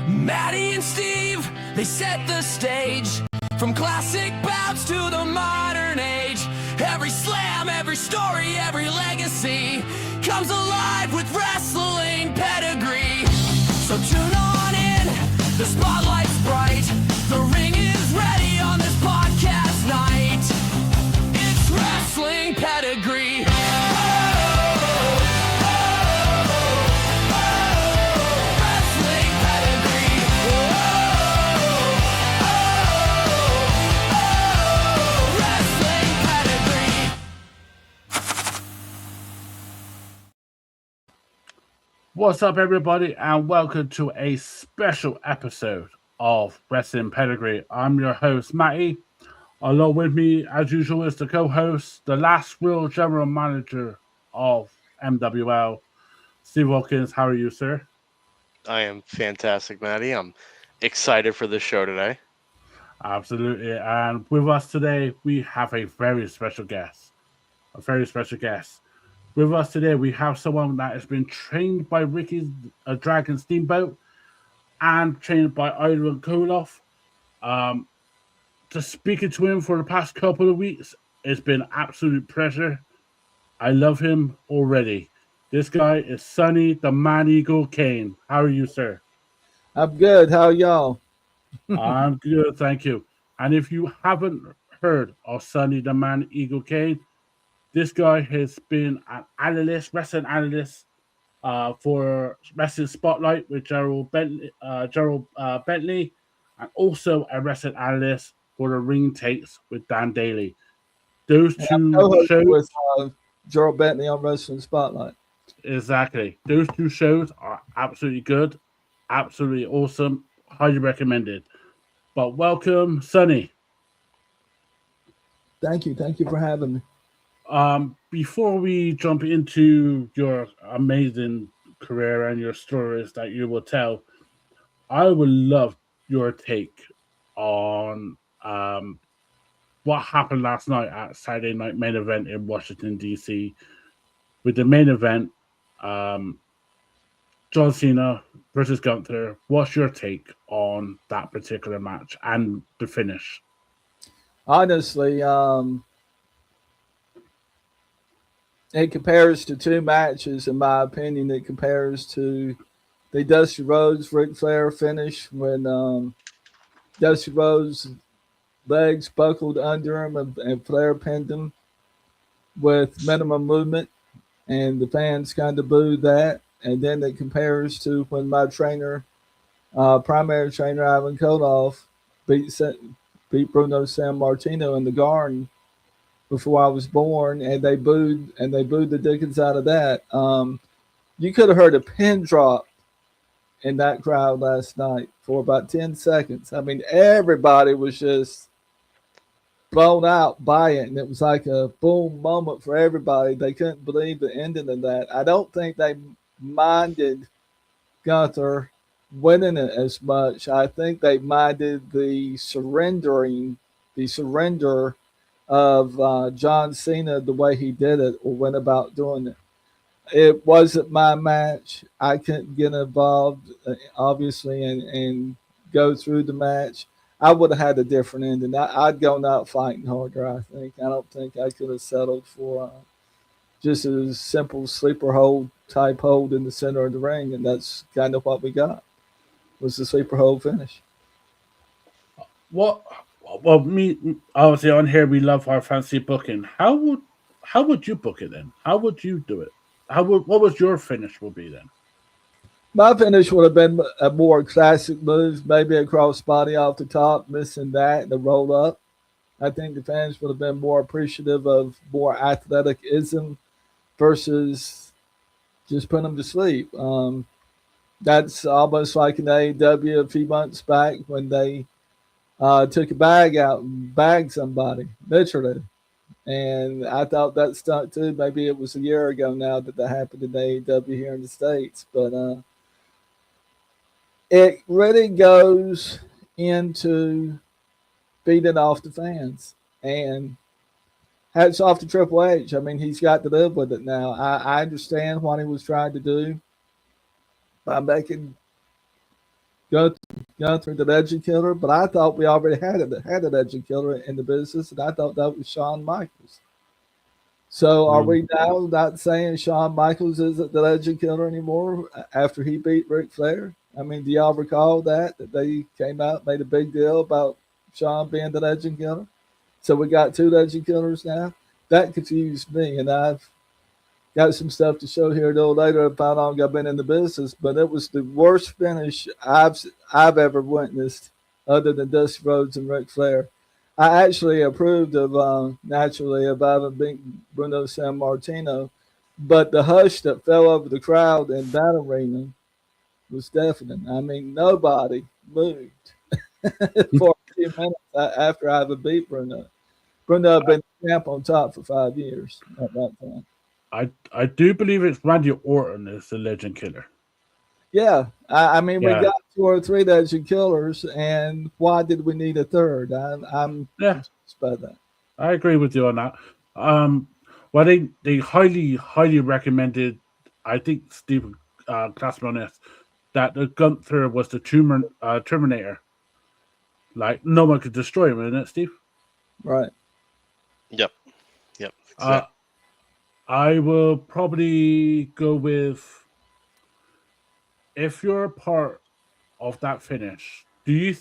Maddie and Steve, they set the stage. From classic bouts to the modern age. Every slam, every story, every legacy comes alive with wrestling pedigree. So tune on in, the spotlight's bright. The ring is ready on this podcast night. It's wrestling pedigree. What's up, everybody, and welcome to a special episode of Wrestling Pedigree. I'm your host, Matty. Along with me, as usual, is the co-host, the last real general manager of MWL, Steve Wilkins. How are you, sir? I am fantastic, Matty. I'm excited for the show today. Absolutely. And with us today, we have a very special guest. With us today, we have someone that has been trained by Ricky Dragon Steamboat and trained by Ivan Koloff. Just speaking to him for the past couple of weeks, it's been absolute pleasure. I love him already. This guy is Sonny, the Man Eagle Cain. How are you, sir? I'm good. How are y'all? I'm good, thank you. And if you haven't heard of Sonny, the Man Eagle Cain, this guy has been an analyst, wrestling analyst for Wrestling Spotlight with Gerald Bentley, and also a wrestling analyst for the Ring Takes with Dan Daly. Those two shows with Gerald Bentley on Wrestling Spotlight. Exactly. Those two shows are absolutely good, absolutely awesome, highly recommended. But welcome, Sonny. Thank you for having me. Before we jump into your amazing career and your stories that you will tell, I would love your take on what happened last night at Saturday Night Main Event in Washington, D.C. With the main event, John Cena versus Gunther. What's your take on that particular match and the finish? Honestly, it compares to two matches, in my opinion. It compares to the Dusty Rhodes Ric Flair finish when Dusty Rhodes' legs buckled under him and Flair pinned him with minimum movement, and the fans kind of booed that. And then it compares to when my trainer, primary trainer Ivan Koloff, beat Bruno Sammartino in the Garden before I was born, and they booed the dickens out of that. You could have heard a pin drop in that crowd last night for about 10 seconds. I mean, everybody was just blown out by it, and it was like a boom moment for everybody. They couldn't believe the ending of that. I don't think they minded Gunther winning it as much. I think they minded the surrender of John Cena, the way he did it or went about doing it. It wasn't my match. I couldn't get involved, obviously, and go through the match. I would have had a different ending. I'd gone out fighting harder, I think. I don't think I could have settled for just a simple sleeper hold type hold in the center of the ring, and that's kind of what we got, was the sleeper hold finish. Well, me obviously on here we love our fancy booking. How would you book it then? How would you do it? What was your finish will be then? My finish would have been a more classic move, maybe a crossbody off the top, missing that, and a roll up. I think the fans would have been more appreciative of more athleticism versus just putting them to sleep. That's almost like in AEW a few months back when they took a bag out and bagged somebody, literally. And I thought that stuck too. Maybe it was a year ago now that happened in AEW here in the States. But it really goes into feeding off the fans. And hats off to Triple H. I mean, he's got to live with it now. I understand what he was trying to do by making Gunther, the Legend Killer, but I thought we already had a Legend Killer in the business, and I thought that was Shawn Michaels. So are we now not saying Shawn Michaels isn't the Legend Killer anymore after he beat Ric Flair? I mean, do y'all recall that they came out, made a big deal about Shawn being the Legend Killer? So we got two Legend Killers now. That confused me, and I've got some stuff to show here a little later about how long I've been in the business. But it was the worst finish I've ever witnessed, other than Dusty Rhodes and Ric Flair. I actually approved of naturally of Ivan beating Bruno San Martino, but the hush that fell over the crowd in that arena was deafening. I mean, nobody moved for a few minutes after Ivan beat Bruno. Bruno had been champ on top for 5 years at that time. I do believe it's Randy Orton is the Legend Killer. Yeah, I mean, we Yeah. got 2 or 3 Legend Killers, and why did we need a third? I'm Yeah, confused by that. I agree with you on that. Well, they highly recommended. I think Steve Glassman on this that the Gunther was the Terminator. Like no one could destroy him, isn't it, Steve? Right. Yep. Uh, Exactly. I will probably go with if you're a part of that finish. Do you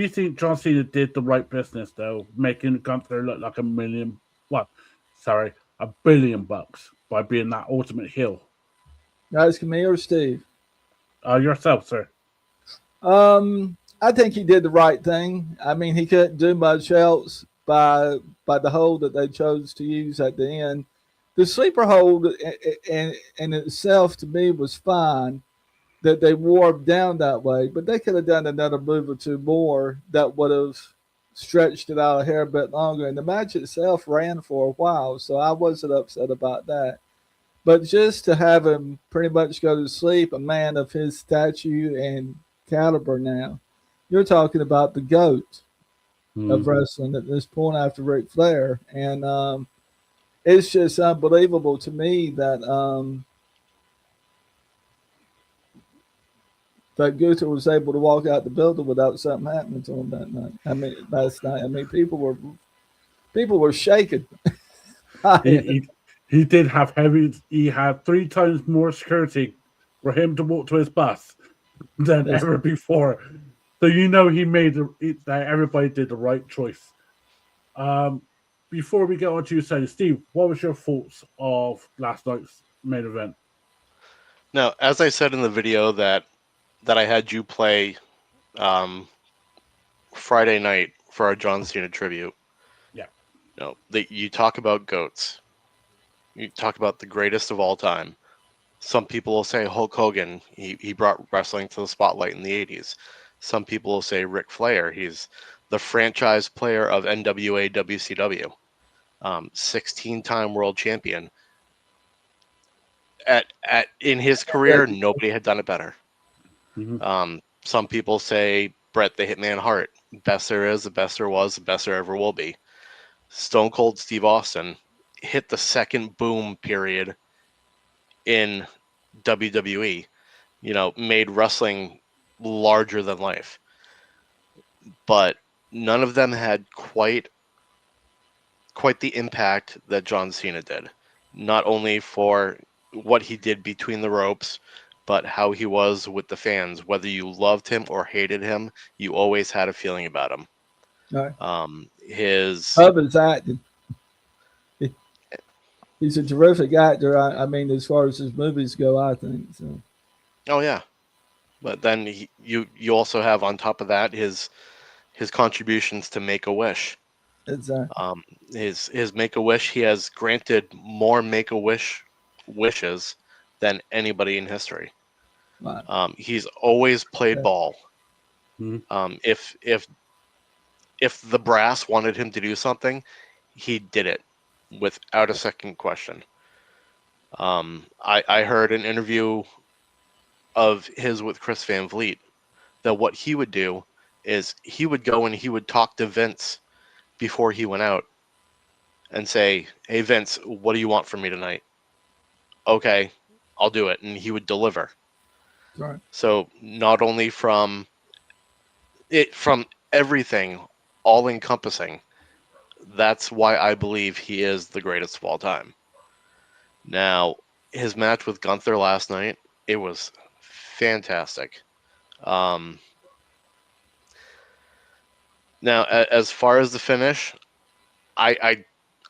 think John Cena did the right business though, making Gunther look like $1 billion by being that ultimate heel? Guys, come here, Steve. Yourself, sir. I think he did the right thing. I mean, he couldn't do much else by the hold that they chose to use at the end. The sleeper hold in itself to me was fine that they wore him down that way, but they could have done another move or two more that would have stretched it out a hair bit longer. And the match itself ran for a while, so I wasn't upset about that. But just to have him pretty much go to sleep, a man of his stature and caliber now, you're talking about the GOAT of wrestling at this point after Ric Flair. And it's just unbelievable to me that Gunther was able to walk out the building without something happening to him that night. I mean, last night. I mean, people were shaking. He did have heavy. He had 3 times more security for him to walk to his bus than Yes. ever before. So he made that everybody did the right choice. Before we get on to you, say, Steve, what was your thoughts of last night's main event? Now, as I said in the video that I had you play Friday night for our John Cena tribute. Yeah. You talk about GOATs. You talk about the greatest of all time. Some people will say Hulk Hogan. He brought wrestling to the spotlight in the 80s. Some people will say Ric Flair. He's the franchise player of NWA WCW. 16-time world champion. In his career, nobody had done it better. Mm-hmm. Some people say Bret the Hitman Hart. Best there is, the best there was, the best there ever will be. Stone Cold Steve Austin hit the second boom period in WWE, made wrestling larger than life. But none of them had quite the impact that John Cena did. Not only for what he did between the ropes, but how he was with the fans. Whether you loved him or hated him, you always had a feeling about him. Right. His Of his acting. He's a terrific actor. I mean, as far as his movies go, I think so. Oh yeah, but then you also have on top of that his contributions to Make a Wish. Exactly. His Make a Wish. He has granted more Make a Wish wishes than anybody in history. Right. He's always played ball. Mm-hmm. If the brass wanted him to do something, he did it without a second question. I heard an interview of his with Chris Van Vliet that what he would do is he would go and he would talk to Vince before he went out and say, "Hey Vince, what do you want from me tonight?" "Okay, I'll do it," and he would deliver. Right. So not only from it from everything, all encompassing. That's why I believe he is the greatest of all time. Now, his match with Gunther last night, it was fantastic. Um, Now, as far as the finish, I, I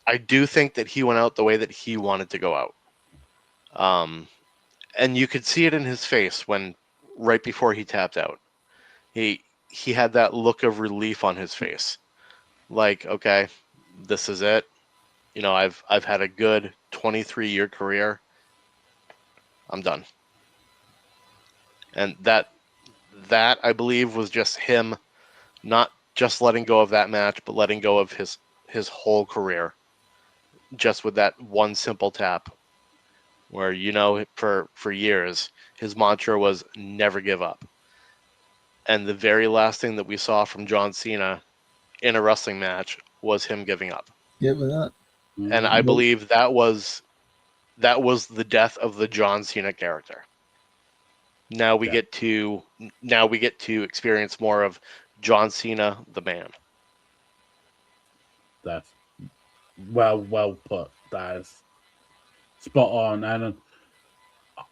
I do think that he went out the way that he wanted to go out. Um, and you could see it in his face when right before he tapped out. He had that look of relief on his face. Like, okay, this is it. You know, I've had a good 23-year career. I'm done. And that I believe was just him not just letting go of that match, but letting go of his whole career just with that one simple tap. Where, you know, for years his mantra was never give up. And the very last thing that we saw from John Cena in a wrestling match was him giving up. Give it up. And I believe that was the death of the John Cena character. Now we get to experience more of John Cena the man. That's well put. That is spot on, and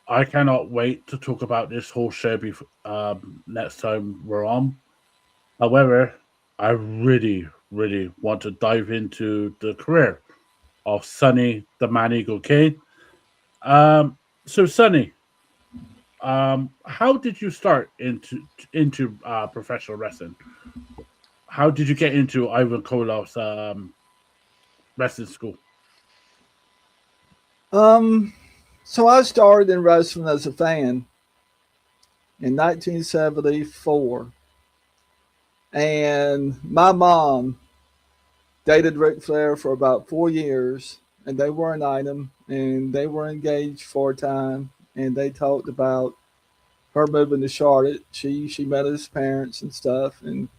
I cannot wait to talk about this whole show next time we're on. However, I really want to dive into the career of Sonny the Man Eagle Cain. So Sonny, how did you start into professional wrestling? How did you get into Ivan Koloff's wrestling school? So I started in wrestling as a fan in 1974, and my mom dated Ric Flair for about 4 years, and they were an item, and they were engaged for a time, and they talked about her moving to Charlotte. She met his parents and stuff, and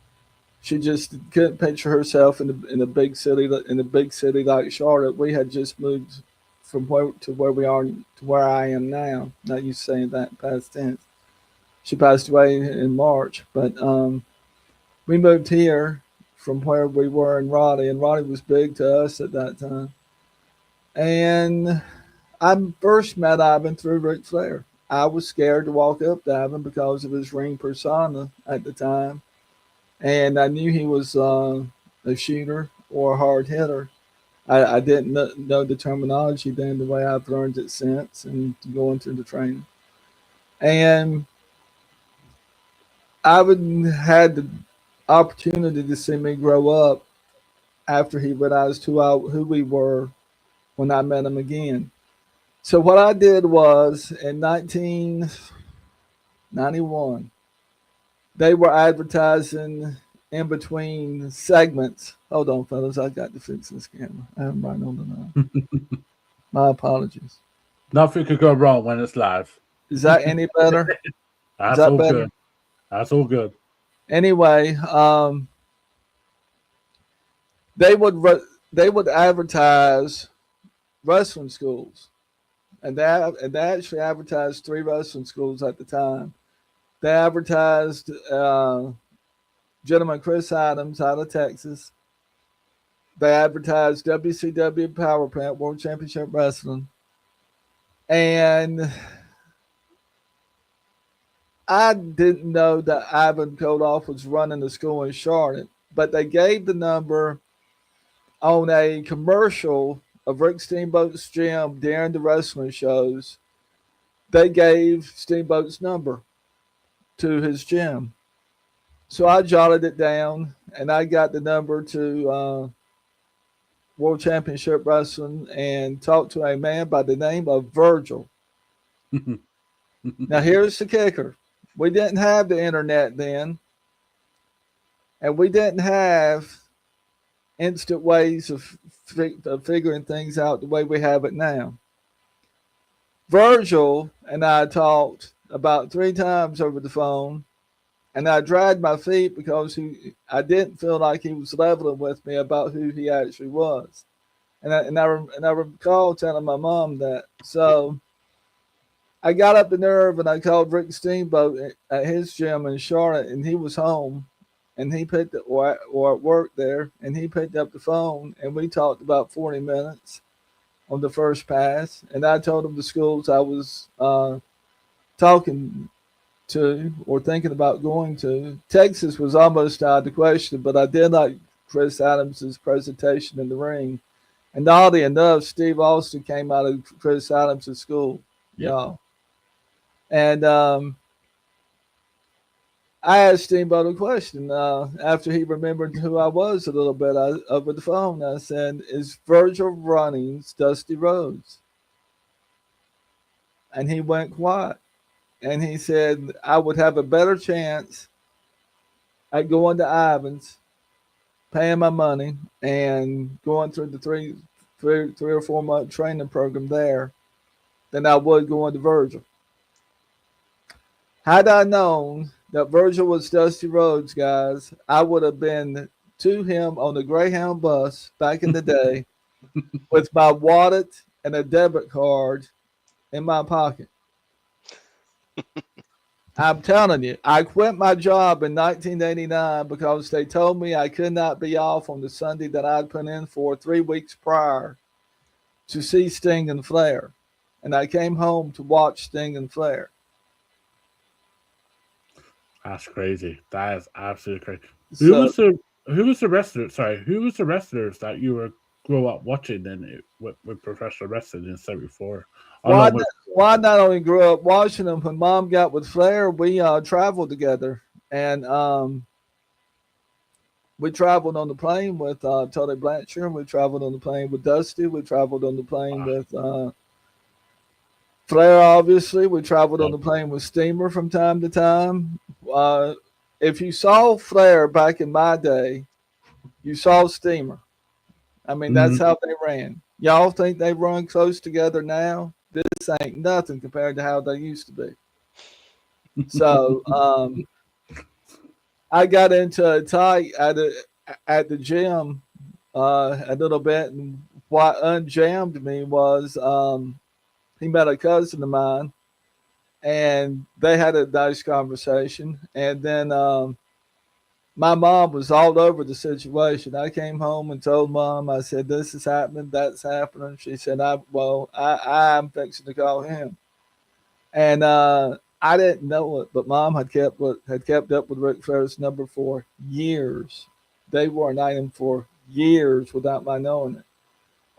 she just couldn't picture herself in a big city like Charlotte. We had just moved from where we are to where I am now. Not used to saying that in past tense. She passed away in March, but we moved here from where we were in Raleigh, and Raleigh was big to us at that time. And I first met Ivan through Ric Flair. I was scared to walk up to Ivan because of his ring persona at the time, and I knew he was a shooter or a hard hitter. I didn't know the terminology then the way I've learned it since and going through the training. And Ivan had the opportunity to see me grow up after he realized who we were when I met him again. So what I did was in 1991, they were advertising in between segments. Hold on, fellas, I got to fix this camera. I am right on the line. My apologies. Nothing could go wrong when it's live. Is that any better? That's that all better? good. That's all good. Anyway, they would advertise wrestling schools, and they actually advertised 3 wrestling schools at the time. They advertised gentleman Chris Adams out of Texas. They advertised WCW Power Plant World Championship Wrestling, and I didn't know that Ivan Koloff was running the school in Charlotte, but they gave the number on a commercial of Rick Steamboat's gym during the wrestling shows. They gave Steamboat's number to his gym. So I jotted it down, and I got the number to World Championship Wrestling and talked to a man by the name of Virgil. Now, here's the kicker. We didn't have the internet then, and we didn't have instant ways of figuring things out the way we have it now. Virgil and I talked about 3 times over the phone, and I dragged my feet because I didn't feel like he was leveling with me about who he actually was. And I recall telling my mom that. So I got up the nerve and I called Rick Steamboat at his gym in Charlotte, and he was home. and he picked up, or at work there, and he picked up the phone, and we talked about 40 minutes on the first pass. And I told him the schools I was talking to or thinking about going to. Texas was almost out of the question, but I did like Chris Adams' presentation in the ring. And oddly enough, Steve Austin came out of Chris Adams' school, y'all. And I asked Steamboat a question after he remembered who I was a little bit over the phone. I said, "Is Virgil Runnings Dusty Rhodes?" And he went quiet. And he said, "I would have a better chance at going to Ivan's, paying my money, and going through the three or 4 month training program there than I would going to Virgil." Had I known that Virgil was Dusty Rhodes, guys, I would have been to him on the Greyhound bus back in the day with my wallet and a debit card in my pocket. I'm telling you, I quit my job in 1989 because they told me I could not be off on the Sunday that I'd put in for 3 weeks prior to see Sting and Flair. And I came home to watch Sting and Flair. That's crazy. That is absolutely crazy. So, Who was the wrestler? Sorry, who was the wrestlers that you were grow up watching then with professional wrestling in '74? well, I not only grew up watching them, when Mom got with Flair, we traveled together. And we traveled on the plane with Tully Blanchard. We traveled on the plane with Dusty. We traveled on the plane with Flair, obviously. We traveled on the plane with Steamer from time to time. If you saw Flair back in my day, you saw Steamer. I mean, that's how they ran. Y'all think they run close together now? This ain't nothing compared to how they used to be. So I got into a tight at the gym a little bit, and what unjammed me was he met a cousin of mine, and they had a nice conversation. And then my mom was all over the situation. I came home and told Mom, I said, "This is happening, that's happening." She said, I'm fixing to call him. And I didn't know it, but Mom had kept up with Ric Flair's number for years. They wore an item for years without my knowing it.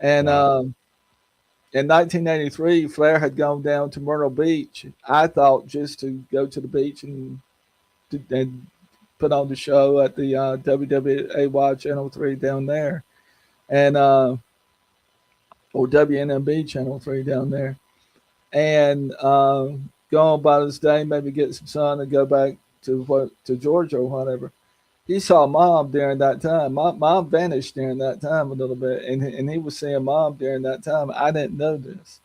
And in 1983, Flair had gone down to Myrtle Beach. I thought just to go to the beach and put on the show at the WWAY Channel 3 down there, and or WNMB Channel 3 down there, and go about his day, maybe get some sun and go back to Georgia or whatever. He saw Mom during that time. Mom vanished during that time a little bit, and he was seeing Mom during that time. I didn't know this.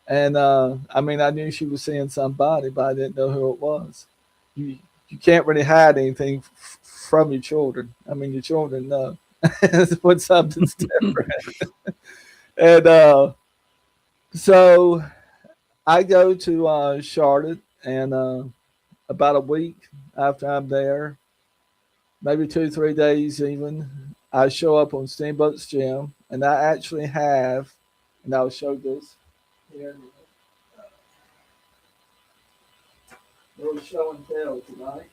And I mean, I knew she was seeing somebody, but I didn't know who it was. You can't really hide anything from your children. I mean, your children know when something's different. And so I go to Charlotte, and about a week after I'm there, maybe 2-3 days even, I show up on Steamboat's gym, and I actually have, and I'll show this here. Little show and tell tonight.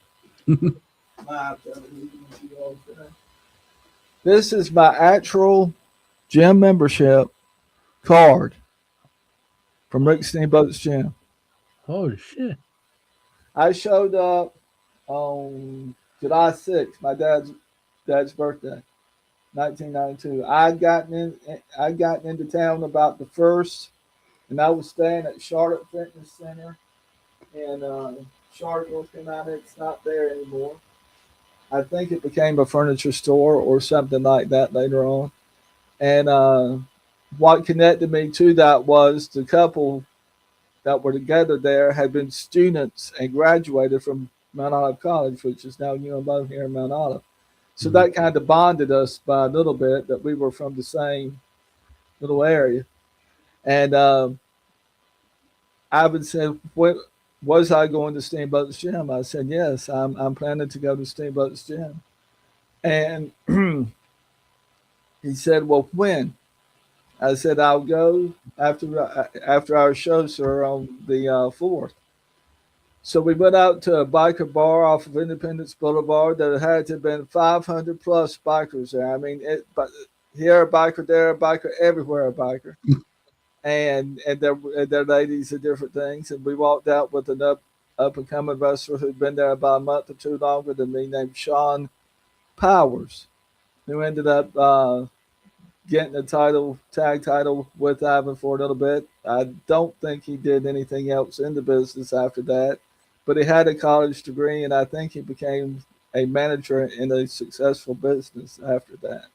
This is my actual gym membership card from Rick Steamboat's gym. Holy shit! I showed up on July 6th, my dad's birthday, 1992. I'd gotten into town about the 1st, and I was staying at Charlotte Fitness Center in Charlotte, North Carolina. It's not there anymore. I think it became a furniture store or something like that later on. And what connected me to that was the couple that were together there had been students and graduated from Mount Olive College, which is now UMO here in Mount Olive. So that kind of bonded us by a little bit, that we were from the same little area. And Ivan said, was I going to Steamboat's gym? I said, yes, I'm planning to go to Steamboat's gym. And he said, "Well, when?" I said, "I'll go after our show, sir, on the 4th." So we went out to a biker bar off of Independence Boulevard that had to have been 500 plus bikers there. I mean, but here a biker, there a biker, everywhere a biker, and their ladies and different things. And we walked out with an up and coming wrestler who'd been there about a month or two longer than me, named Sean Powers, who ended up getting a tag title with Ivan for a little bit. I don't think he did anything else in the business after that, but he had a college degree, and I think he became a manager in a successful business after that.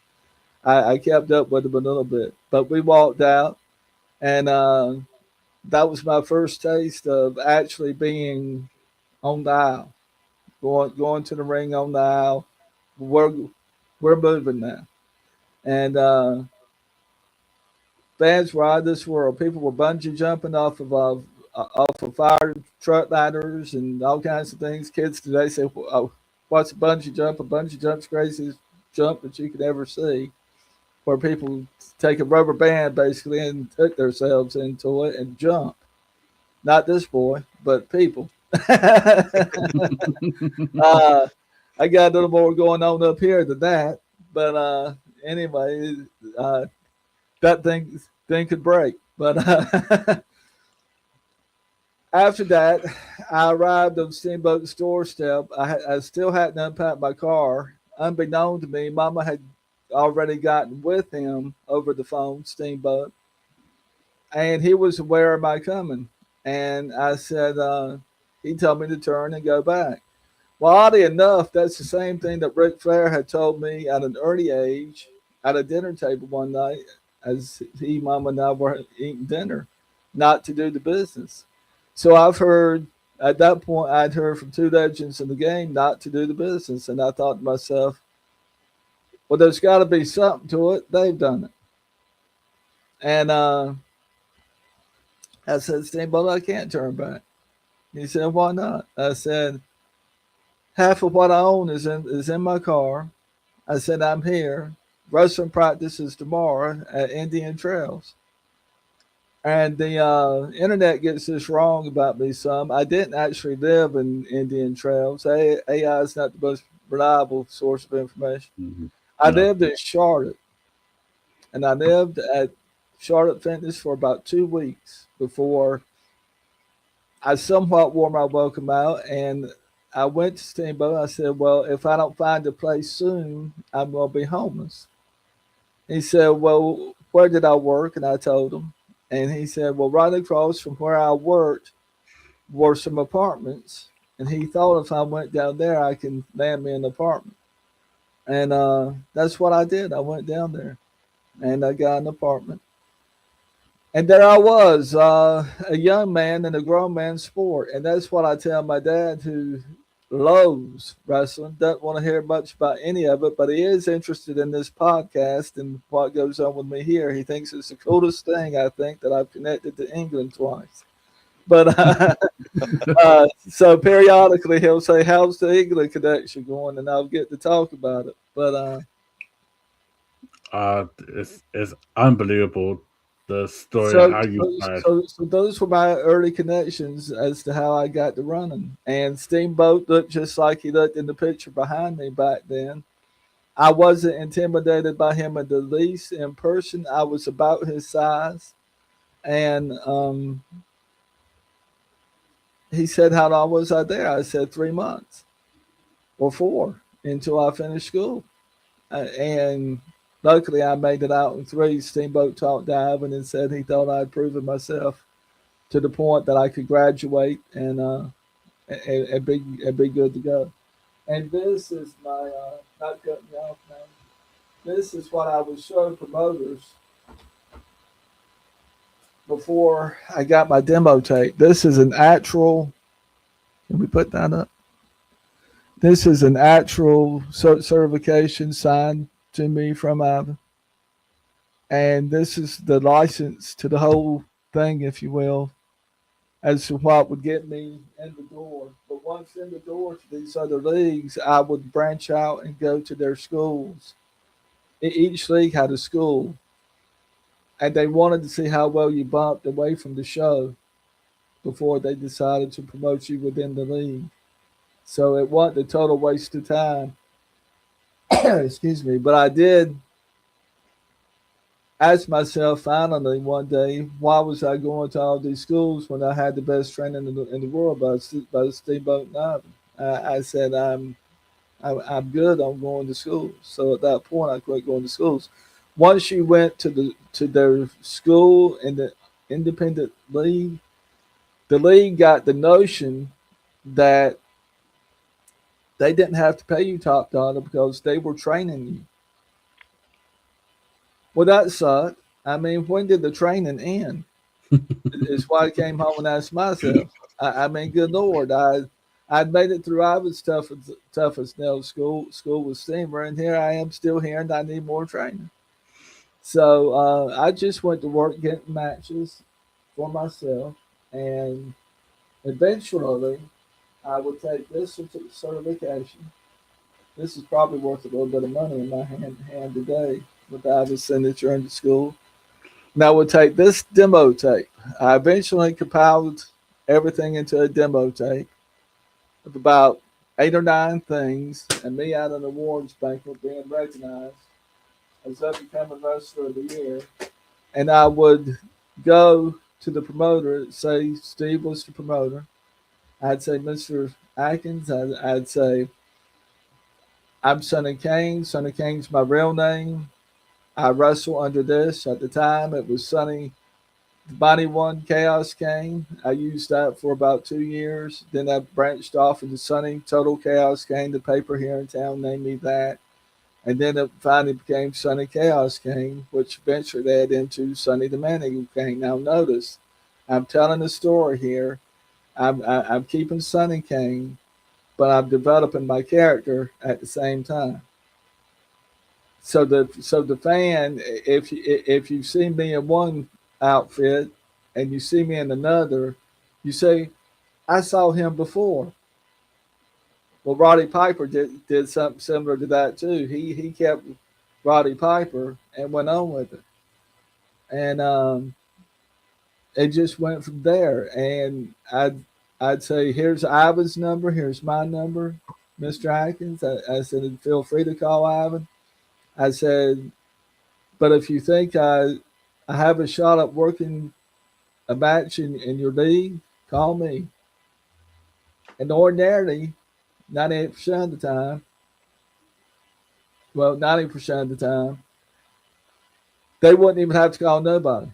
I kept up with him a little bit, but we walked out, and that was my first taste of actually being on the aisle, going to the ring on the aisle. We're we're moving now, and fans were out of this world. People were bungee jumping off of fire truck ladders and all kinds of things. Kids today say, oh, "What's a bungee jump?" A bungee jump's craziest jump that you could ever see, where people take a rubber band basically and hook themselves into it and jump. Not this boy, but people. I got a little more going on up here than that, but anyway, that thing could break. But after that, I arrived on Steamboat's doorstep. I still hadn't unpacked my car. Unbeknown to me, Mama had already gotten with him over the phone, Steamboat, and he was aware of my coming. And I said, he told me to turn and go back. Well, oddly enough, that's the same thing that Ric Flair had told me at an early age at a dinner table one night as he, Mama, and I were eating dinner, not to do the business. So I've heard, at that point, I'd heard from two legends in the game not to do the business. And I thought to myself, well, there's got to be something to it. They've done it. And I said, Steamboat, I can't turn back. He said, why not? I said, half of what I own is in my car. I said, I'm here. Wrestling practice is tomorrow at Indian Trails. And the internet gets this wrong about me some. I didn't actually live in Indian Trails. AI is not the most reliable source of information. Mhm. I No. lived in Charlotte, and I lived at Charlotte Fitness for about 2 weeks before I somewhat wore my welcome out. And I went to Steamboat. I said, well, if I don't find a place soon, I'm going to be homeless. He said, well, where did I work? And I told him. And he said, well, right across from where I worked were some apartments. And he thought if I went down there, I can land me an apartment. And that's what I did. I went down there and I got an apartment. And there I was, a young man in a grown man's sport. And that's what I tell my dad, who loves wrestling, doesn't want to hear much about any of it, but he is interested in this podcast and what goes on with me here. He thinks it's the coolest thing, I think, that I've connected to England twice. But so periodically he'll say, how's the England connection going? And I'll get to talk about it. But It's unbelievable the story of So, how you started. so those were my early connections as to how I got to running. And Steamboat looked just like he looked in the picture behind me back then. I wasn't intimidated by him in the least in person. I was about his size. And he said, how long was I there? I said 3 months or 4 until I finished school. And luckily, I made it out in 3. Steamboat talked to Ivan and said he thought I'd proven myself to the point that I could graduate and be good to go. And this is my not cutting you off now. This is what I would show promoters before I got my demo tape. This is an actual. Can we put that up? This is an actual certification signed to me from Ivan. And this is the license to the whole thing, if you will. as to what would get me in the door. But once in the door to these other leagues, I would branch out and go to their schools. Each league had a school, and they wanted to see how well you bumped away from the show before they decided to promote you within the league. So it wasn't a total waste of time. Excuse me. But I did ask myself finally one day, why was I going to all these schools when I had the best training in the world by Steamboat and Ivan? I said, I'm good. I'm going to school. So at that point, I quit going to schools. Once you went to their school in the independent league, the league got the notion that they didn't have to pay you top dollar because they were training you. Well, that sucked. I mean, when did the training end? Is why I came home and asked myself. I mean, good Lord, I'd made it through. I was toughest nails school with steamer, and here I am still here, and I need more training. So I just went to work getting matches for myself, and eventually I would take this certification. This is probably worth a little bit of money in my hand today with Ivan's signature in the school. And I would take this demo tape. I eventually compiled everything into a demo tape of about 8 or 9 things, and me at an awards banquet being recognized as up and coming wrestler of the year. And I would go to the promoter, say Steve was the promoter. I'd say, Mr. Atkins, I'd say, I'm Sonny Cain. Sonny Cain's my real name. I wrestle under this. At the time, it was Sonny the Body One Chaos Cain. I used that for about 2 years. Then I branched off into Sonny Total Chaos Cain. The paper here in town named me that. And then it finally became Sonny Chaos Cain, which eventually led into Sonny the Man Eagle Cain. Now, notice, I'm telling a story here. I'm keeping Sonny Cain, but I'm developing my character at the same time. So the fan, if you see me in one outfit and you see me in another, you say, I saw him before. Well, Roddy Piper did something similar to that too. He kept Roddy Piper and went on with it, and it just went from there. And I'd say, here's Ivan's number, here's my number, Mr. Atkins. I said, feel free to call Ivan. I said, but if you think I have a shot at working a match in your league, call me. And ordinarily, 98% of the time, well, 90% of the time, they wouldn't even have to call nobody.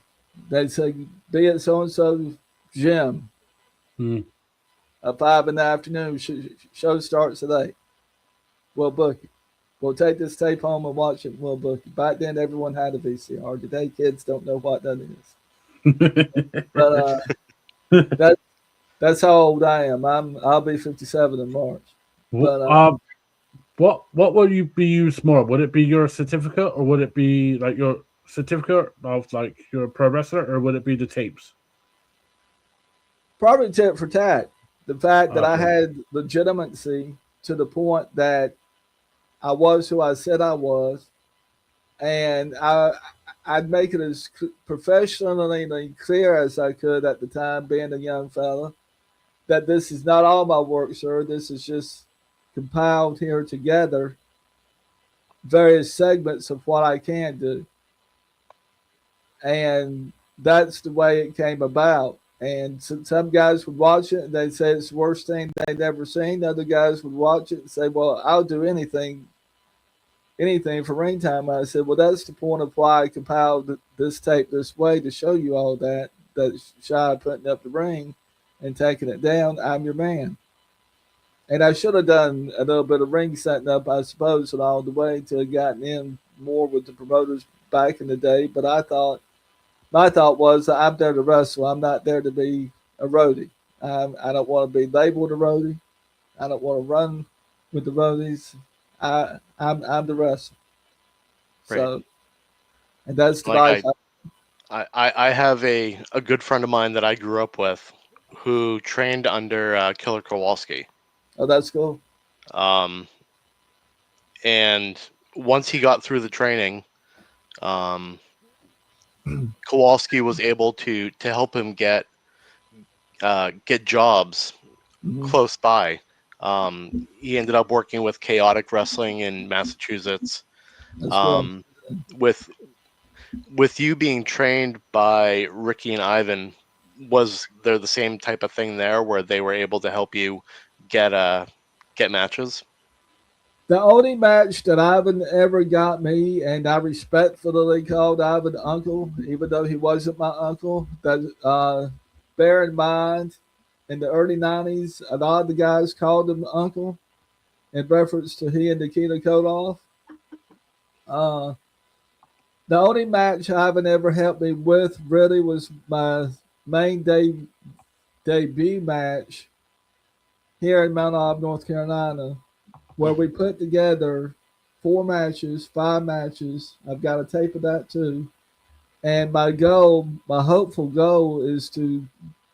They'd say, be at so and so gym at 5 in the afternoon. Show starts at 8. We'll book it. We'll take this tape home and watch it. And we'll book it. Back then, everyone had a VCR. Today, kids don't know what that is. But that's how old I am. I'll be 57 in March. But what would you be used more? Would it be your certificate, or would it be like your certificate of like you're a pro wrestler, or would it be the tapes? probably tit for tat. The fact that I had legitimacy to the point that I was who I said I was, and I'd make it as professionally clear as I could at the time, being a young fella, that this is not all my work, sir. This is just compiled here together, various segments of what I can do. And that's the way it came about. And some guys would watch it and they'd say it's the worst thing they'd ever seen. Other guys would watch it and say, well, I'll do anything for ring time. I said, well, that's the point of why I compiled this tape this way, to show you all that's shy of putting up the ring and taking it down. I'm your man. And I should have done a little bit of ring setting up, I suppose, along the way to have gotten in more with the promoters back in the day. But my thought was, I'm there to wrestle. I'm not there to be a roadie. I don't want to be labeled a roadie. I don't want to run with the roadies. I'm the wrestler. Right. So, and that's the Like life. I have a good friend of mine that I grew up with, who trained under Killer Kowalski. Oh, that's cool. Um, and once he got through the training, Kowalski was able to help him get jobs Mhm. close by. He ended up working with Chaotic Wrestling in Massachusetts. That's cool. Um, with you being trained by Ricky and Ivan, was there the same type of thing there where they were able to help you get matches? The only match that Ivan ever got me, and I respectfully called Ivan uncle, even though he wasn't my uncle. That bear in mind, in the early '90s, a lot of the guys called him uncle in reference to he and Nikita Koloff. Uh, the only match Ivan ever helped me with really was my main debut match here in Mount Olive, North Carolina, where we put together 4 matches, 5 matches. I've got a tape of that too. And my hopeful goal is to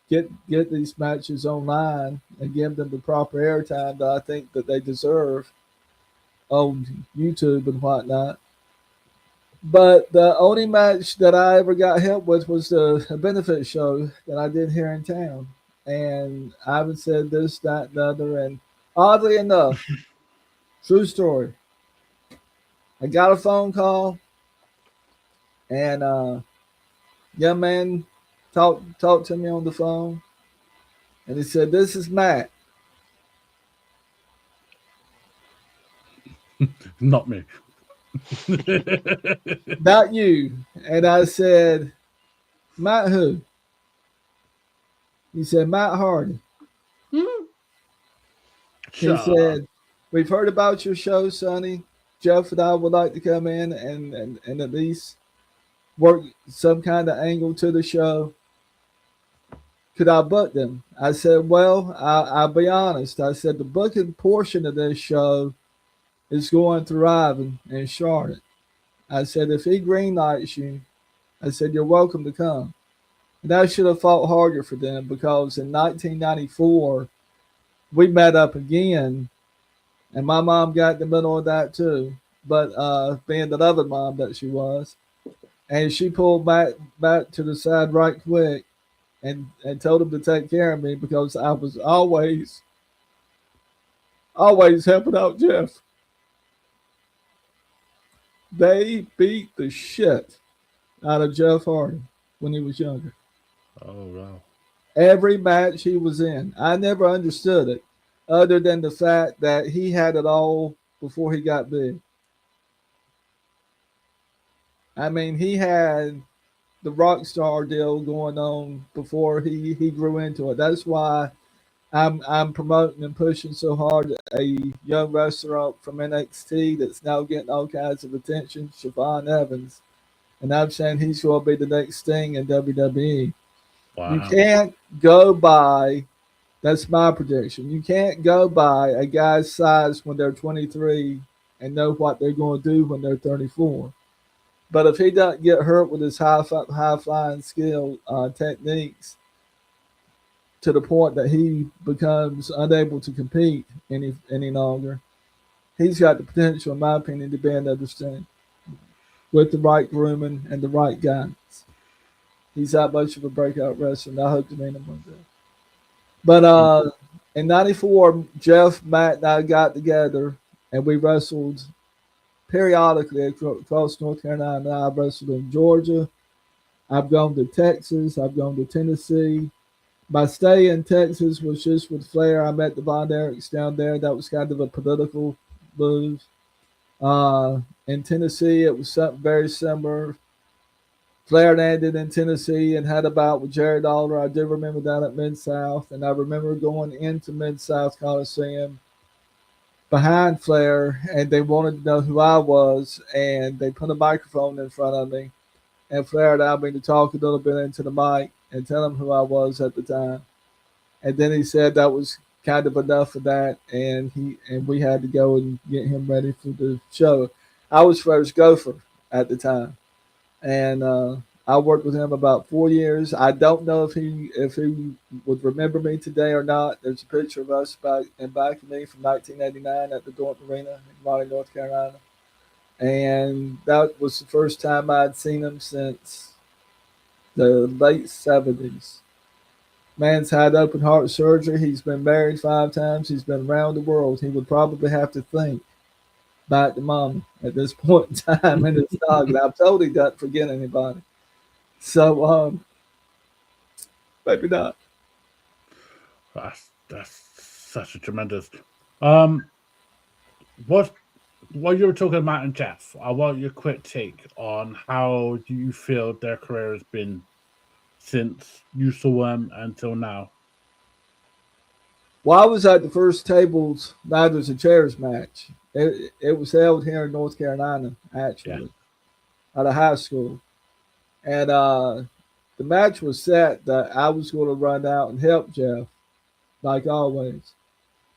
get these matches online and give them the proper airtime that I think that they deserve on YouTube and whatnot. But the only match that I ever got help with was a benefit show that I did here in town. And Ivan said this, that, and the other. And oddly enough, true story, I got a phone call and young man talked to me on the phone and he said, "This is Matt." Not me. "Not you." And I said, "Matt who?" He said, "Matt Hardy." He Shut up. said, "We've heard about your show, Sonny. Jeff and I would like to come in and at least work some kind of angle to the show. Could I book them?" I said, "Well, I'll be honest." I said, "The booking portion of this show is going through Ivan and Charlotte." I said, "If he greenlights you," I said, "you're welcome to come." And I should have fought harder for them because in 1994, we met up again, and my mom got in the middle of that too. But being the loving mom that she was, and she pulled back to the side right quick and told him to take care of me because I was always helping out Jeff. They beat the shit out of Jeff Hardy when he was younger. Oh wow. Every match he was in. I never understood it, other than the fact that he had it all before he got big. I mean, he had the rock star deal going on before he grew into it. That's why I'm promoting and pushing so hard a young wrestler up from NXT that's now getting all kinds of attention, Siobhan Evans. And I'm saying he's going to be the next thing in WWE. You Wow. can't go by, that's my prediction. You can't go by a guy's size when they're 23 and know what they're going to do when they're 34. But if he doesn't get hurt with his high flying skill techniques to the point that he becomes unable to compete any longer, he's got the potential, in my opinion, to be another thing with the right grooming and the right guidance. He's that much of a breakout wrestler, and I hope to meet him one day. But in '94, Jeff, Matt, and I got together, and we wrestled periodically across North Carolina. I've wrestled in Georgia. I've gone to Texas. I've gone to Tennessee. My stay in Texas was just with Flair. I met the Von Erichs down there. That was kind of a political move. In Tennessee, it was something very similar. Flair landed in Tennessee and had a bout with Jared Alder. I do remember that at Mid South, and I remember going into Mid South Coliseum behind Flair, and they wanted to know who I was, and they put a microphone in front of me, and Flair allowed me to talk a little bit into the mic and tell him who I was at the time, and then he said that was kind of enough of that, and we had to go and get him ready for the show. I was Flair's gopher at the time. And I worked with him about 4 years. I don't know if he would remember me today or not. There's a picture of us back of me from 1989 at the Dorton Arena in Raleigh, North Carolina, and that was the first time I'd seen him since the late 70s. Man's had open heart surgery. He's been married 5 times. He's been around the world. He would probably have to think back to mama at this point in time in his dog. And I'm told he doesn't forget anybody. So, maybe not. That's such a tremendous. Um, what while you were talking about and Jeff, I want your quick take on how do you feel their career has been since you saw them until now. Well, I was at the first tables, ladders and chairs match. It was held here in North Carolina, actually, at a high school. And the match was set that I was going to run out and help Jeff, like always.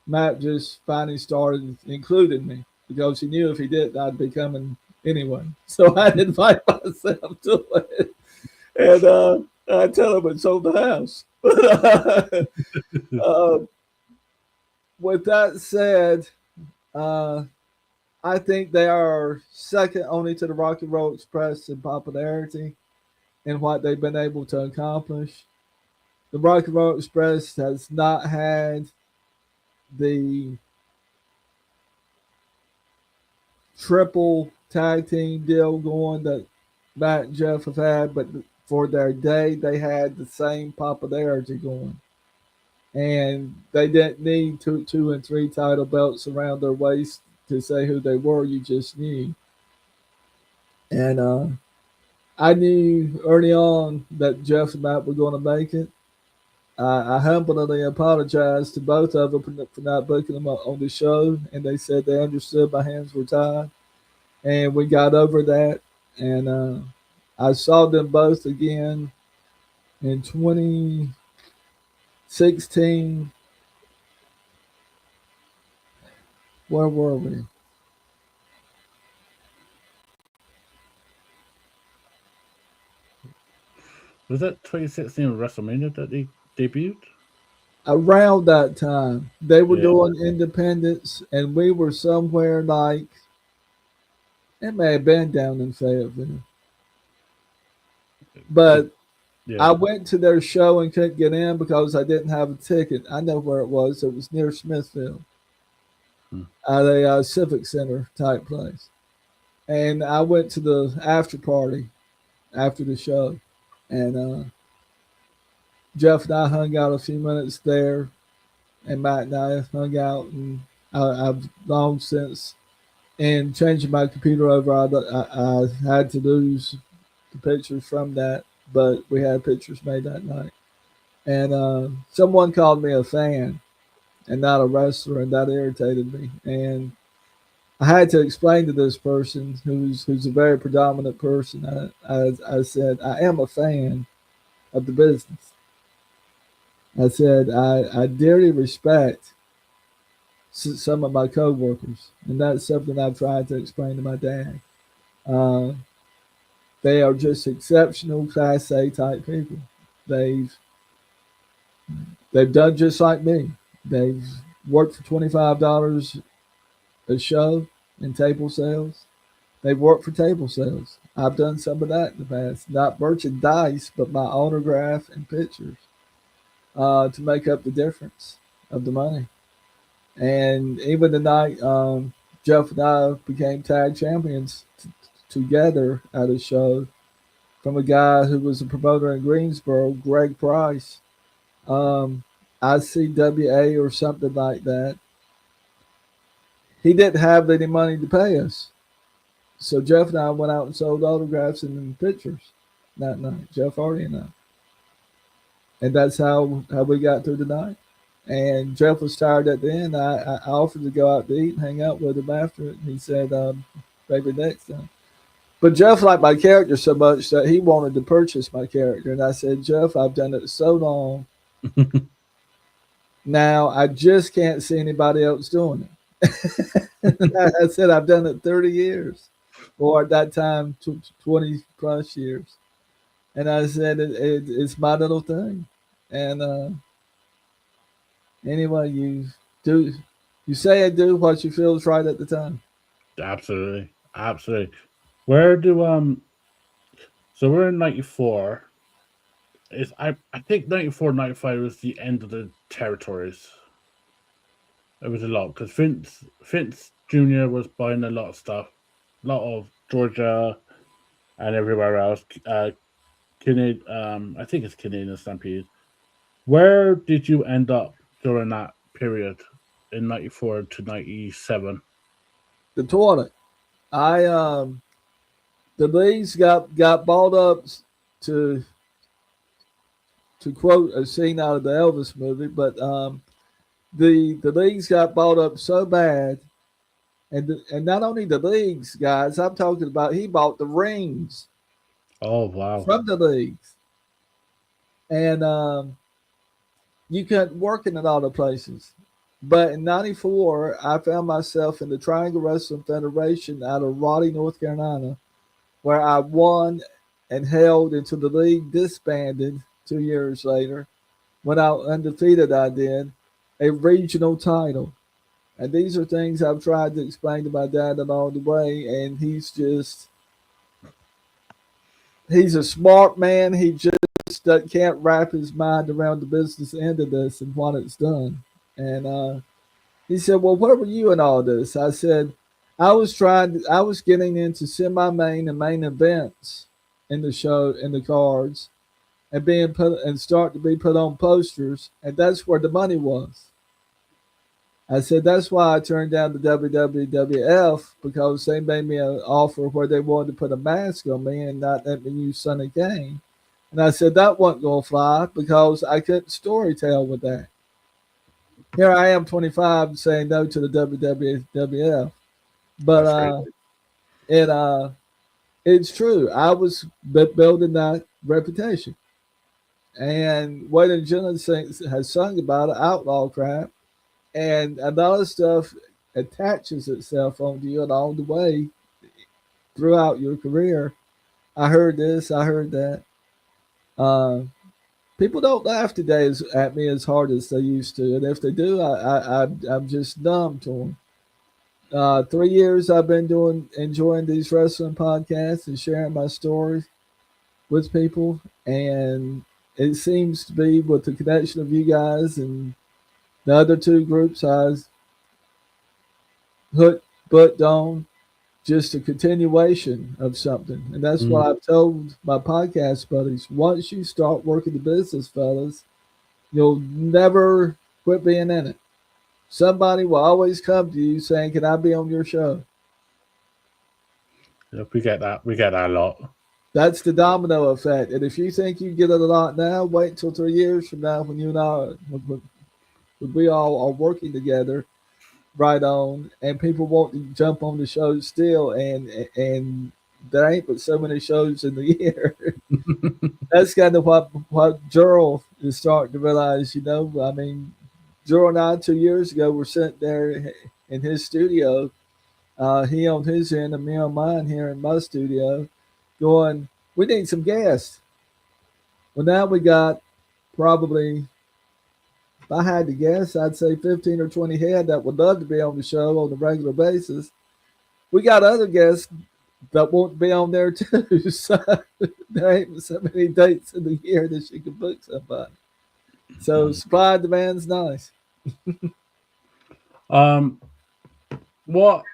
Matt just finally started including me because he knew if he didn't, I'd be coming anyway. So I invite myself to it. And I tell him it's on the house. With that said, I think they are second only to the Rock and Roll Express in popularity and what they've been able to accomplish. The Rock and Roll Express has not had the triple tag team deal going that Matt and Jeff have had, but for their day, they had the same popularity going. And they didn't need 2 and 3 title belts around their waist to say who they were. You just knew. And I knew early on that Jeff and Matt were going to make it. I humbly apologized to both of them for not booking them on the show, and they said they understood my hands were tied, and we got over that. And I saw them both again in 2016. Where were we? Was that 2016 WrestleMania that they debuted? Around that time, they were Yeah. doing independence, and we were somewhere like it may have been down in Fayetteville. But Yeah. I went to their show and couldn't get in because I didn't have a ticket. I know where it was. It was near Smithfield at a civic center type place. And I went to the after party after the show. And Jeff and I hung out a few minutes there. And Matt and I hung out. And I've long since, in changing my computer over, I had to lose the pictures from that. But we had pictures made that night. And someone called me a fan and not a wrestler, and that irritated me. And I had to explain to this person who's a very predominant person. I said, I am a fan of the business. I said, I dearly respect some of my coworkers, and that's something I've tried to explain to my dad. They are just exceptional Class A type people. They've done just like me. They've worked for $25 a show in table sales. They've worked for table sales. I've done some of that in the past. Not merchandise, but my autograph and pictures to make up the difference of the money. And even the night Jeff and I became tag champions together at a show from a guy who was a promoter in Greensboro, Greg Price. ICWA or something like that. He didn't have any money to pay us. So Jeff and I went out and sold autographs and pictures that night. Jeff Hardy and I. And that's how we got through the night. And Jeff was tired at the end. I offered to go out to eat and hang out with him after it. And he said, maybe next time. But Jeff liked my character so much that he wanted to purchase my character. And I said, Jeff, I've done it so long. Now I just can't see anybody else doing it. I said, I've done it 30 years. Or at that time, 20 plus years. And I said, it's my little thing. And anyway, do you say and do what you feel is right at the time. Absolutely, absolutely. Where do So we're in '94. Is I think '94, '95 was the end of the territories. It was a lot because Vince Jr. was buying a lot of stuff, a lot of Georgia and everywhere else. Canadian, I think it's Canadian Stampede. Where did you end up during that period in '94 to '97? The toilet. I the leagues got balled up to to quote a scene out of the Elvis movie, but the leagues got balled up so bad, and not only the leagues, guys. I'm talking about he bought the rings Oh wow! from the leagues, and you couldn't work in a lot of places. But in '94, I found myself in the Triangle Wrestling Federation out of Raleigh, North Carolina, where I won and held until the league disbanded 2 years later. When I undefeated, I did a regional title. And these are things I've tried to explain to my dad along the way. And he's a smart man. He just can't wrap his mind around the business end of this and what it's done. And he said, "Well, where were you in all this?" I said, I was getting into semi-main and main events in the show, in the cards, and being put and start to be put on posters, and that's where the money was. I said that's why I turned down the WWF because they made me an offer where they wanted to put a mask on me and not let me use Sonny Cain. And I said that wasn't gonna fly because I couldn't storytell with that. Here I am, 25, saying no to the WWF. But That's crazy. it it's true. I was building that reputation, and Wade and Gillen has sung about it, outlaw crap, and a lot of stuff attaches itself onto you along the way throughout your career. I heard this, I heard that. Uh, People don't laugh today at me as hard as they used to, and if they do, I'm just numb to them. 3 years I've been enjoying these wrestling podcasts and sharing my stories with people, and it seems to be with the connection of you guys and the other two groups I was hooked but on, just a continuation of something. And that's Mm. what I've told my podcast buddies. Once you start working the business, fellas, you'll never quit being in it. Somebody will always come to you saying, "Can I be on your show?" Yeah, we get that. We get that a lot. That's the domino effect. And if you think you get it a lot now, wait until 3 years from now when you and I, when we all are working together, right on, and people want to jump on the show still, and there ain't but so many shows in the year. That's kind of what Gerald is starting to realize. I mean, Gerald and I 2 years ago were sitting there in his studio, he on his end and me on mine here in my studio, going, "We need some guests." Well, now we got probably, if I had to guess, I'd say 15 or 20 head that would love to be on the show on a regular basis. We got other guests that won't be on there too. So there ain't so many dates in the year that you can book somebody. So supply and demand's nice. Um, what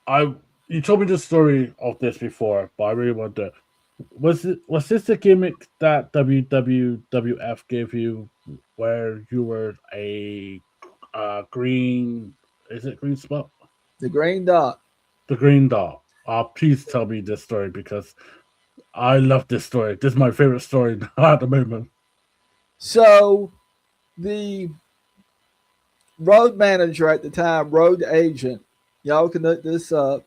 I You told me the story of this before, but I really want to. Was this the gimmick that WWF gave you, where you were a green? Is it green spot? The green dot. The green dot. Please tell me this story because I love this story. This is my favorite story at the moment. So the road manager at the time, road agent, y'all can look this up,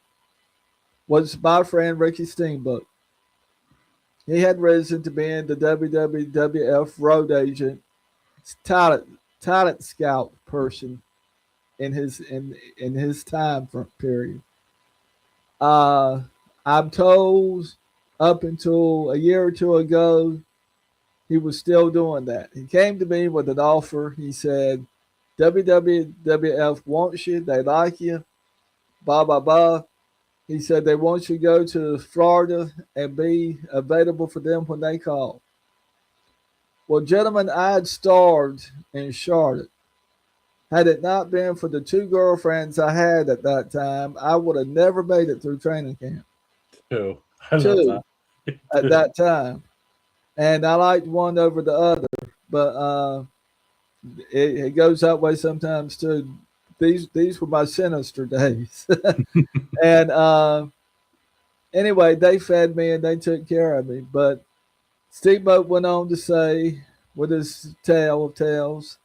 was my friend Ricky Steamboat. He had risen to being the WWF road agent, talent scout person in his time period. Uh, I'm told up until a year or two ago, he was still doing that. He came to me with an offer. He said, WWF wants you. They like you. Blah, blah, blah. He said they want you to go to Florida and be available for them when they call. Well, gentlemen, I had starred in Charlotte. Had it not been for the two girlfriends I had at that time, I would have never made it through training camp. Two. I love Two that. at that time. And I liked one over the other. But it goes that way sometimes too. These were my sinister days. And anyway, they fed me and they took care of me. But Steamboat went on to say, with his tale of tales,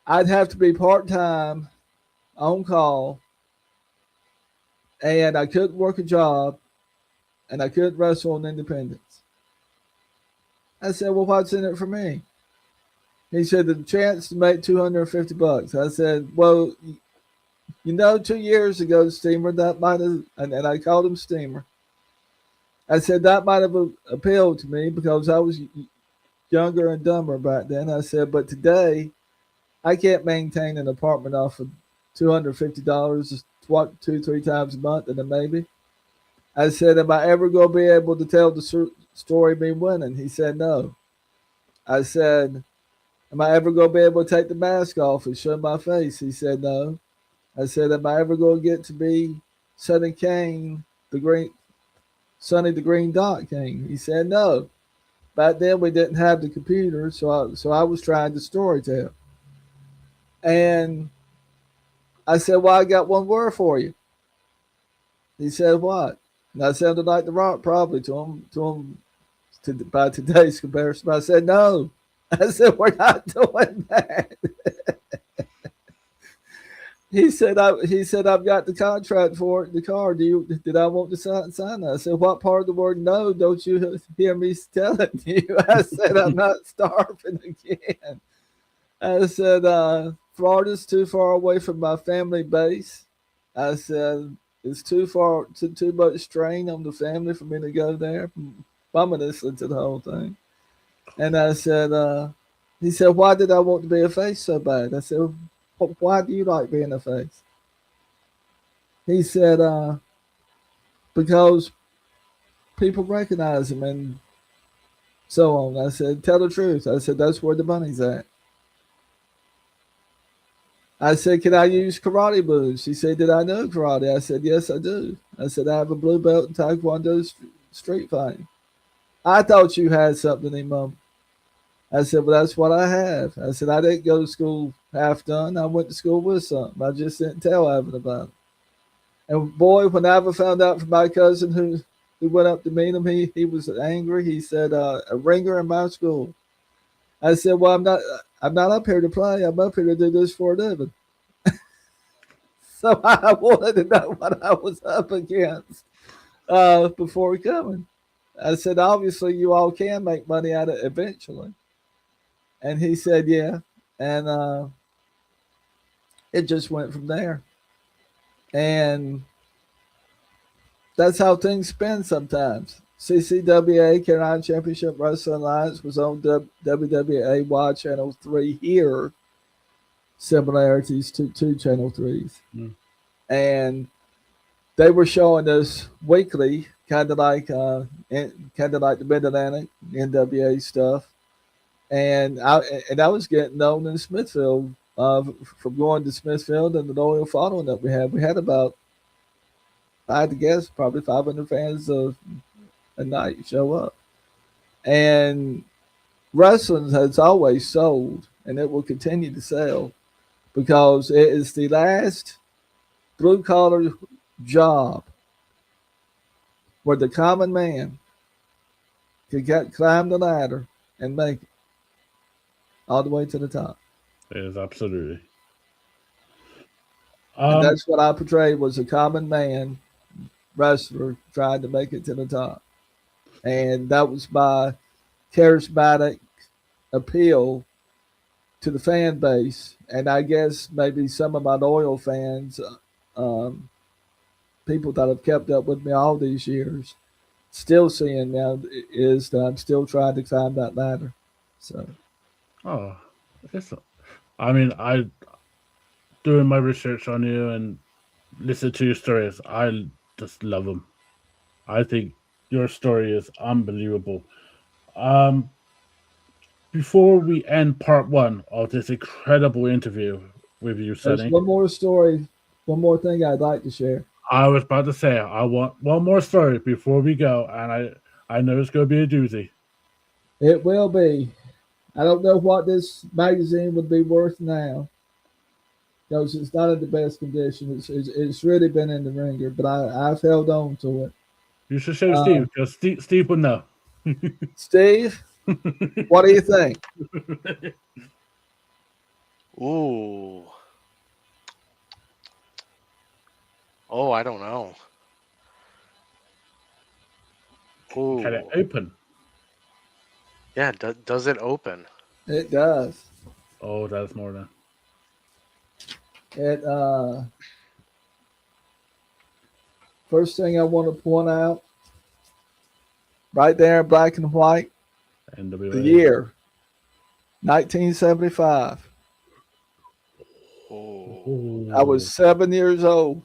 I'd have to be part time on call, and I couldn't work a job, and I couldn't wrestle on Independence. I said, well, what's in it for me? He said, the chance to make $250. I said, well, 2 years ago, Steamer, that might have, and I called him Steamer. I said, that might have appealed to me because I was younger and dumber back then. I said, but today, I can't maintain an apartment off of $250, what, 2-3 times a month, and then maybe. I said, am I ever going to be able to tell the story of me winning? He said, no. I said, am I ever going to be able to take the mask off and show my face? He said, no. I said, am I ever going to get to be Sonny Cain, Sonny the Green Dot King? He said, no. Back then we didn't have the computer, so I was trying to storytell. And I said, well, I got one word for you. He said, what? And I sounded like The Rock probably to him by today's comparison. I said, no. I said, we're not doing that. He said, I've got the contract for it in the car. Did I want to sign that? I said, what part of the word no don't you hear me telling you? I said, I'm not starving again. I said, Florida's too far away from my family base. I said, it's too much strain on the family for me to go there. I'm listening to the whole thing. And I said, he said, why did I want to be a face so bad? I said, why do you like being a face? He said, because people recognize him and so on. I said, tell the truth. I said, that's where the money's at. I said, can I use karate moves? He said, did I know karate? I said, yes, I do. I said, I have a blue belt in Taekwondo street fighting. I thought you had something in Mum. I said, well, that's what I have. I said, I didn't go to school half done. I went to school with something. I just didn't tell Ivan about it. And boy, when Ivan found out from my cousin who went up to meet him, he was angry. He said, a ringer in my school. I said, well, I'm not up here to play. I'm up here to do this for a living. So I wanted to know what I was up against before coming. I said, obviously, you all can make money at it eventually. And he said, yeah. And it just went from there. And that's how things spin sometimes. CCWA, Carolina Championship Wrestling Alliance, was on WWA Y Channel 3 here. Similarities to Channel 3s. Mm. And they were showing us weekly, kind of like the Mid-Atlantic NWA stuff. And I was getting known in Smithfield from going to Smithfield and the loyal following that we had. We had about, I had to guess, probably 500 fans a night show up. And wrestling has always sold, and it will continue to sell because it is the last blue-collar job where the common man could climb the ladder and make it all the way to the top. It is absolutely. And that's what I portrayed, was a common man wrestler trying to make it to the top. And that was my charismatic appeal to the fan base. And I guess maybe some of my loyal fans, people that have kept up with me all these years, still seeing now is that I'm still trying to climb that ladder. So Oh, it's. I mean, I doing my research on you and listen to your stories. I just love them. I think your story is unbelievable. Um, before we end part one of this incredible interview with you, there's Sonny, one more story, one more thing I'd like to share. I was about to say I want one more story before we go, and I know it's going to be a doozy. It will be. I don't know what this magazine would be worth now because it's not in the best condition. It's really been in the ringer, but I've held on to it. You should show Uh, Steve because Steve would know. Steve, what do you think? Ooh. Oh, I don't know. Can it Ooh. open? Yeah, does it open? It does. Oh, that's more than. It First thing I want to point out, right there in black and white, the NWA. year 1975. Oh. I was 7 years old.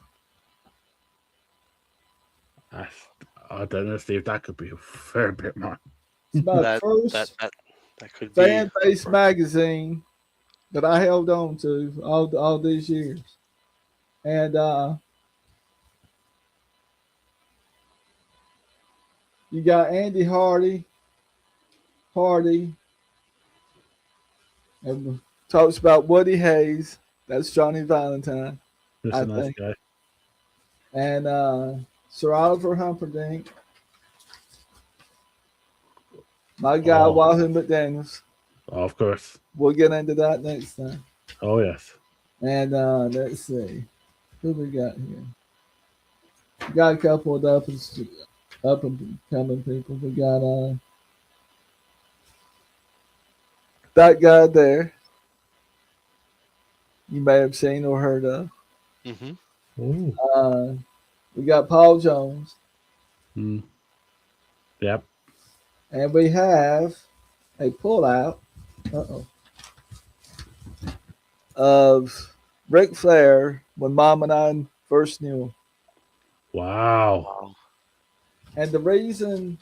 I, I don't know, Steve. That could be a fair bit more. It's my That first that could be. fan-based magazine that I held on to all these years, and you got Andy Hardy, and talks about Woody Hayes. That's Johnny Valentine, Just I a nice think, guy. and Sir Oliver Humperdinck, my guy Oh, Wahoo McDaniels. of course. We'll get into that next time. Oh, yes. And let's see, who we got here. We got a couple of up and coming people. We got that guy there. You may have seen or heard of. Mm-hmm. Oh. We got Paul Jones, Mm. Yep. and we have a pullout of Ric Flair when Mom and I first knew him. Wow. Wow. And the reason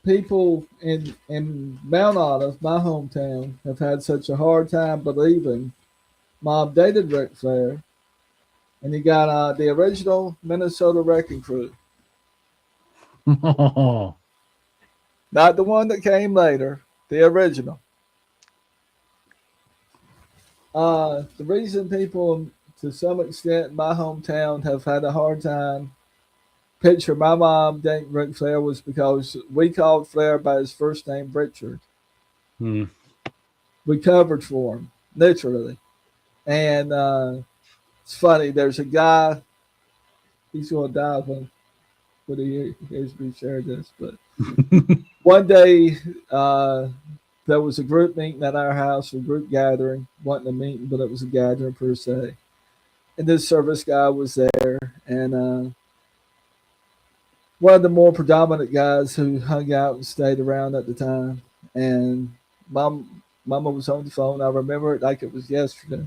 people in Mount Olive, my hometown, have had such a hard time believing Mom dated Ric Flair, and you got the original Minnesota Wrecking Crew, Oh. not the one that came later, the original. The reason people, to some extent, in my hometown have had a hard time picture my mom dating Ric Flair was because we called Flair by his first name, Richard. Mm. We covered for him, literally. And it's funny, there's a guy, he's going to die when he hears me share this, but one day there was a group meeting at our house, a group gathering. Wasn't a meeting, but it was a gathering per se. And this service guy was there, and one of the more predominant guys who hung out and stayed around at the time. And Mama was on the phone. I remember it like it was yesterday.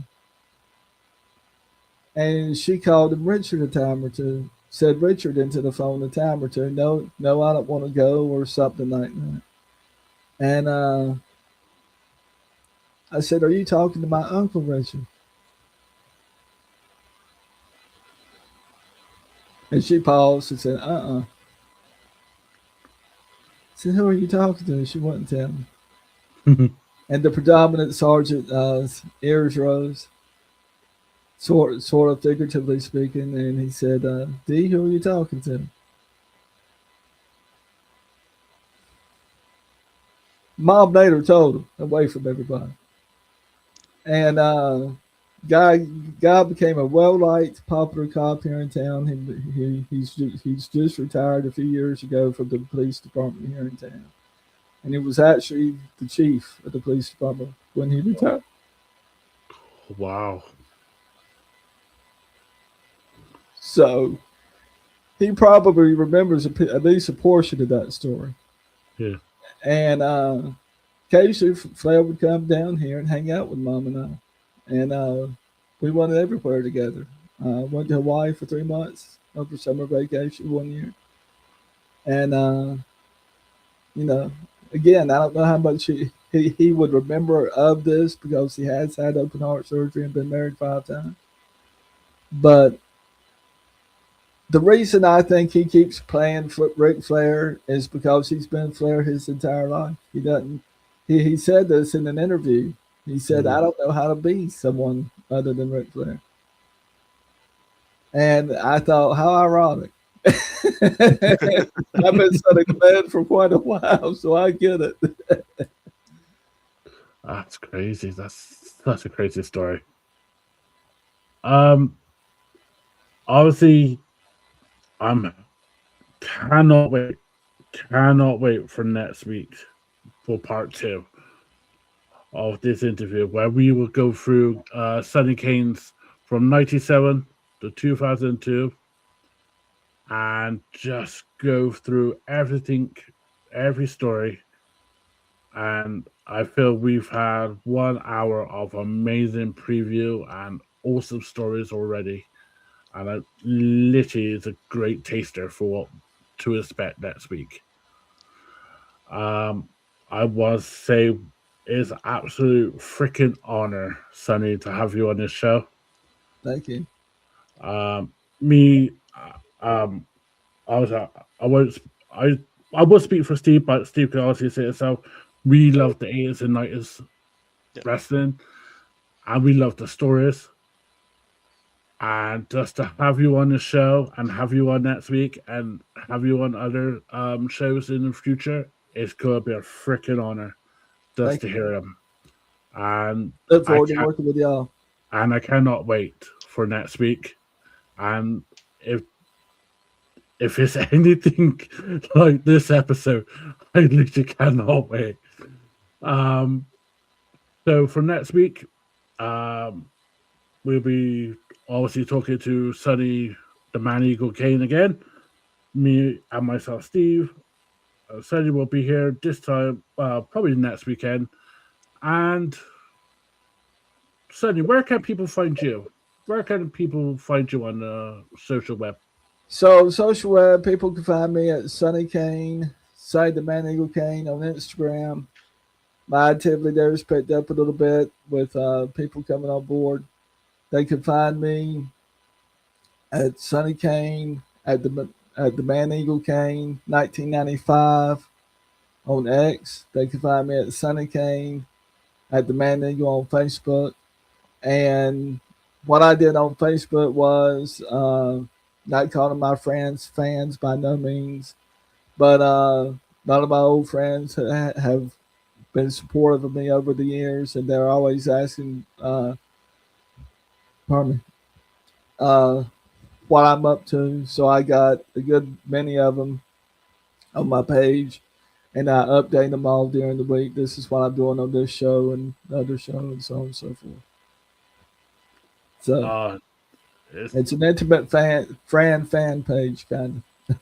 And she called him Richard a time or two. Said Richard into the phone a time or two. No, no, I don't want to go or something like that. And I said, "Are you talking to my uncle Richard?" And she paused and said, "Uh-uh." I said, "Who are you talking to?" She wouldn't tell me. And the predominant sergeant ears rose, sort of figuratively speaking, and he said, "D, who are you talking to?" Mom later told him, away from everybody. And guy became a well-liked, popular cop here in town. He's just retired a few years ago from the police department here in town. And he was actually the chief of the police department when he retired. Wow. So he probably remembers at least a portion of that story. Yeah. And occasionally Flair would come down here and hang out with Mom and I. And we went everywhere together. Went to Hawaii for 3 months over summer vacation one year. And, again, I don't know how much he would remember of this because he has had open heart surgery and been married 5 times. But the reason I think he keeps playing Ric Flair is because he's been Flair his entire life. He doesn't. He said this in an interview. He said, "I don't know how to be someone other than Ric Flair." And I thought, how ironic. I've been studying the man for quite a while, so I get it. That's crazy. That's such a crazy story. Obviously, I'm cannot wait for next week for part 2 of this interview, where we will go through Sonny Cain's from 97 to 2002 and just go through everything, every story. And I feel we've had 1 hour of amazing preview and awesome stories already. And it literally is a great taster for what to expect next week. I was say it's an absolute freaking honor, Sonny, to have you on this show. Thank you. Me, I was I won't I will speak for Steve, but Steve can also say it. So we love the 80s and 90s wrestling, and we love the stories. And just to have you on the show and have you on next week and have you on other shows in the future, it's going to be a freaking honor just to hear them. And look forward to working with y'all. And I cannot wait for next week. And if it's anything like this episode, I literally cannot wait. So for next week, we'll be obviously talking to Sonny, the Man Eagle Cain again. Me and myself, Steve. Sonny will be here this time, probably next weekend. And Sonny, where can people find you? Where can people find you on the social web? So social web, people can find me at Sonny Cain, the Man Eagle Cain on Instagram. My activity there has picked up a little bit with people coming on board. They can find me at Sonny Cain at the Man Eagle Cain 1995 on X. They can find me at Sonny Cain at the Man Eagle on Facebook. And what I did on Facebook was not calling my friends fans by no means, but a lot of my old friends have been supportive of me over the years, and they're always asking, what I'm up to. So I got a good many of them on my page, and I update them all during the week. This is what I'm doing on this show and the other show, and so on and so forth. So it's an intimate fan page, kind of.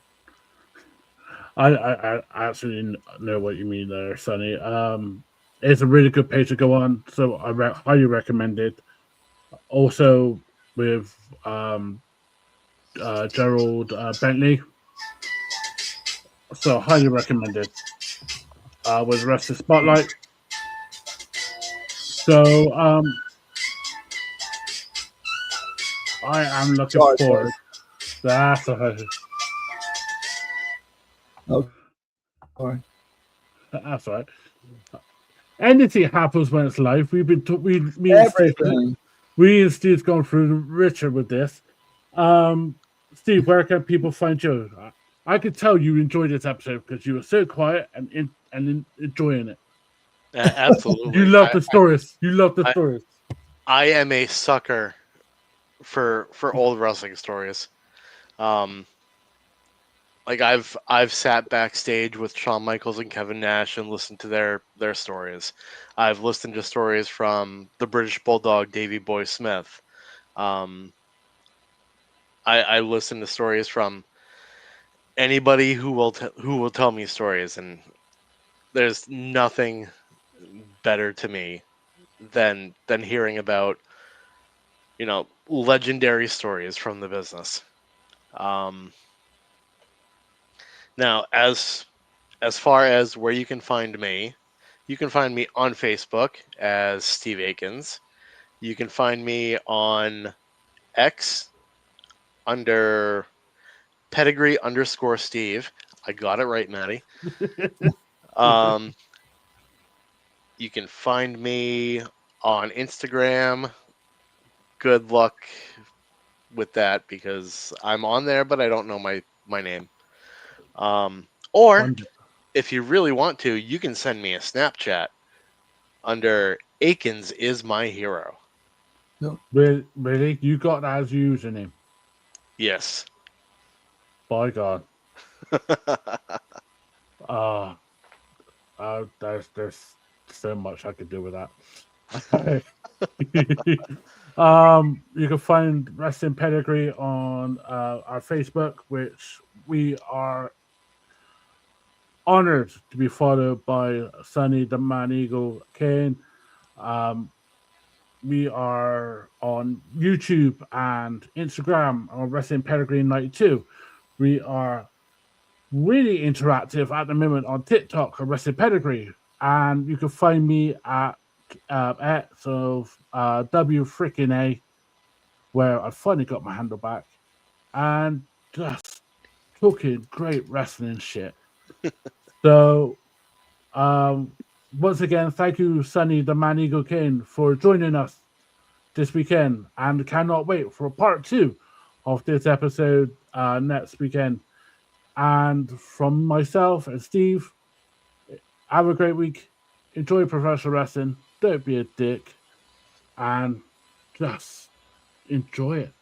I absolutely know what you mean there, Sonny. It's a really good page to go on, so I highly recommend it. Also with Gerald Bentley, so highly recommended. With Wrestling Spotlight. So I am looking forward. That's a Oh, sorry. That's right. Anything happens when it's live. We've been me and Steve's gone through Richard with this. Steve, where can people find you? I could tell you enjoyed this episode because you were so quiet and enjoying it. Absolutely. You love the stories. You love the stories. I am a sucker for old wrestling stories. Like I've sat backstage with Shawn Michaels and Kevin Nash and listened to their stories. I've listened to stories from the British Bulldog Davey Boy Smith. I listened to stories from anybody who will tell me stories, and there's nothing better to me than hearing about, you know, legendary stories from the business. Um, Now, as far as where you can find me, you can find me on Facebook as Steve Akins. You can find me on X under pedigree underscore Steve. I got it right, Maddie. Um, you can find me on Instagram. Good luck with that because I'm on there, but I don't know my name. Or Wonder. if you really want to, you can send me a Snapchat under Akins is my hero. Really? You got that as your username? Yes. By God. Uh, there's so much I could do with that. You can find Wrestling Pedigree on our Facebook, which we are honored to be followed by Sonny the Man Eagle Cain. Um, we are on YouTube and Instagram on Wrestling Pedigree 92. We are really interactive at the moment on TikTok or Wrestling Pedigree. And you can find me at X of W freaking A, where I finally got my handle back and just talking great wrestling shit. So, once again, thank you, Sonny the Man Eagle King, for joining us this weekend, and cannot wait for part 2 of this episode next weekend. And from myself and Steve, have a great week. Enjoy professional wrestling. Don't be a dick. And just enjoy it.